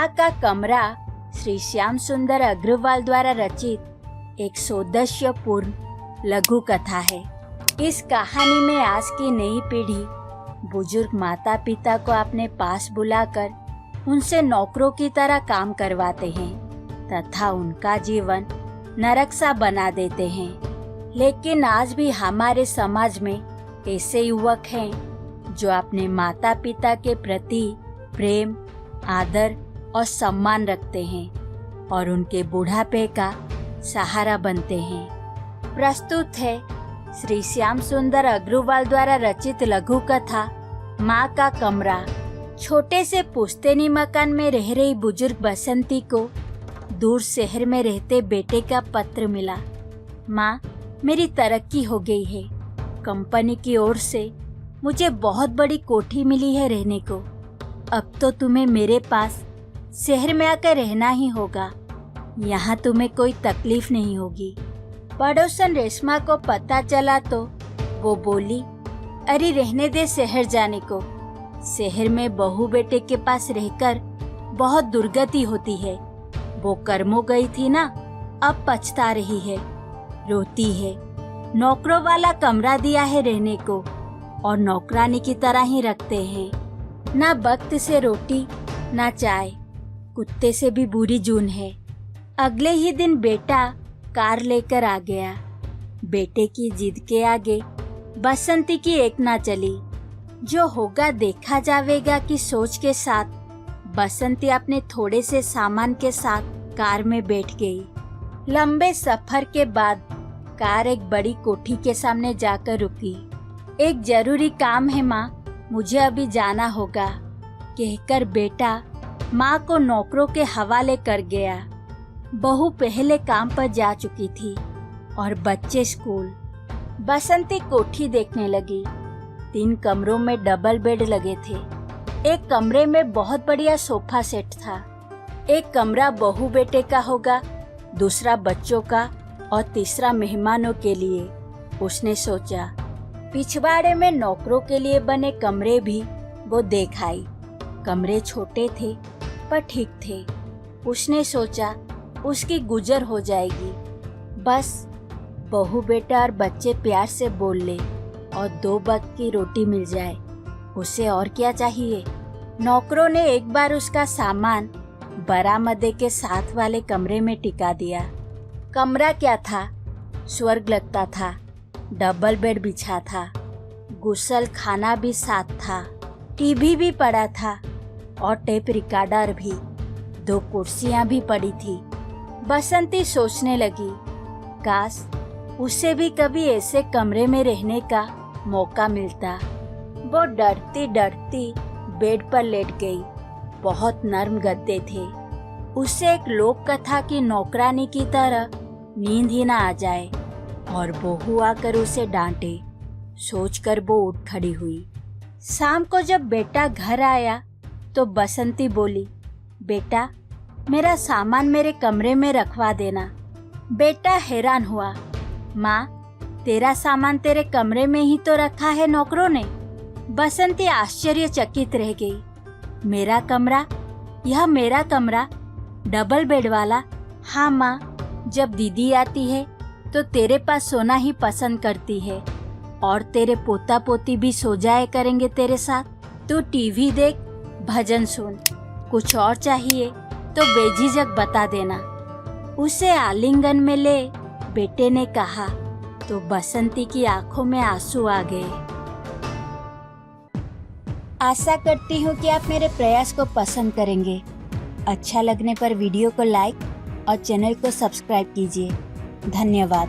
माँ का कमरा श्री श्याम सुंदर अग्रवाल द्वारा रचित एक सौंदर्यपूर्ण लघु कथा है। इस कहानी में आज की नई पीढ़ी बुजुर्ग माता पिता को अपने पास बुलाकर उनसे नौकरों की तरह काम करवाते हैं तथा उनका जीवन नरक सा बना देते हैं। लेकिन आज भी हमारे समाज में ऐसे युवक हैं जो अपने माता पिता के प्रति प्रेम, आदर और सम्मान रखते हैं और उनके बुढ़ापे का सहारा बनते हैं। प्रस्तुत है श्री श्याम सुंदर अग्रवाल द्वारा रचित लघु कथा माँ का कमरा। छोटे से पुश्तैनी मकान में रह रही बुजुर्ग बसंती को दूर शहर में रहते बेटे का पत्र मिला। माँ, मेरी तरक्की हो गई है। कंपनी की ओर से मुझे बहुत बड़ी कोठी मिली है रहने को। अब तो तुम्हें मेरे पास शहर में आकर रहना ही होगा। यहाँ तुम्हें कोई तकलीफ नहीं होगी। पड़ोसन रेशमा को पता चला तो वो बोली, अरे रहने दे शहर जाने को। शहर में बहू बेटे के पास रहकर बहुत दुर्गति होती है। वो कर्मों गई थी ना, अब पछता रही है, रोती है। नौकरों वाला कमरा दिया है रहने को और नौकरानी की तरह ही रखते हैं। ना वक्त से रोटी ना चाय, कुत्ते से भी बुरी जून है। अगले ही दिन बेटा कार लेकर आ गया। बेटे की जिद के आगे बसंती की एक ना चली। जो होगा देखा जावेगा की सोच के साथ बसंती अपने थोड़े से सामान के साथ कार में बैठ गई। लंबे सफर के बाद कार एक बड़ी कोठी के सामने जाकर रुकी। एक जरूरी काम है माँ, मुझे अभी जाना होगा, कहकर बेटा माँ को नौकरों के हवाले कर गया। बहू पहले काम पर जा चुकी थी और बच्चे स्कूल। बसंती कोठी देखने लगी। 3 कमरों में डबल बेड लगे थे। एक कमरे में बहुत बढ़िया सोफा सेट था। एक कमरा बहू बेटे का होगा, दूसरा बच्चों का और तीसरा मेहमानों के लिए, उसने सोचा। पिछवाड़े में नौकरों के लिए बने कमरे भी वो देख आई। कमरे छोटे थे पर ठीक थे। उसने सोचा उसकी गुजर हो जाएगी। बस बहू बेटा और बच्चे प्यार से बोल ले और 2 वक्त की रोटी मिल जाए, उसे और क्या चाहिए। नौकरों ने एक बार उसका सामान बरामदे के साथ वाले कमरे में टिका दिया। कमरा क्या था, स्वर्ग लगता था। डबल बेड बिछा था, गुसल खाना भी साथ था, टीवी भी पड़ा था और टेप रिकॉर्डर भी। 2 कुर्सियां भी पड़ी थी। बसंती सोचने लगी, काश उसे भी कभी ऐसे कमरे में रहने का मौका मिलता। वो डरती डरती बेड पर लेट गई। बहुत नर्म गद्दे थे। उसे एक लोक कथा की नौकरानी की तरह नींद ही ना आ जाए और बहू आकर उसे डांटे। सोचकर वो उठ खड़ी हुई। शाम को जब बेटा घर आया तो बसंती बोली, बेटा मेरा सामान मेरे कमरे में रखवा देना। बेटा हैरान हुआ, माँ तेरा सामान तेरे कमरे में ही तो रखा है नौकरों ने। बसंती आश्चर्यचकित रह गई। मेरा कमरा? यह मेरा कमरा? डबल बेड वाला? हाँ माँ, जब दीदी आती है तो तेरे पास सोना ही पसंद करती है और तेरे पोता पोती भी सो जाए करेंगे तेरे साथ। तू टीवी देख, भजन सुन। कुछ और चाहिए तो बेझिझक बता देना। उसे आलिंगन में ले बेटे ने कहा तो बसंती की आंखों में आंसू आ गए। आशा करती हूँ कि आप मेरे प्रयास को पसंद करेंगे। अच्छा लगने पर वीडियो को लाइक और चैनल को सब्सक्राइब कीजिए। धन्यवाद।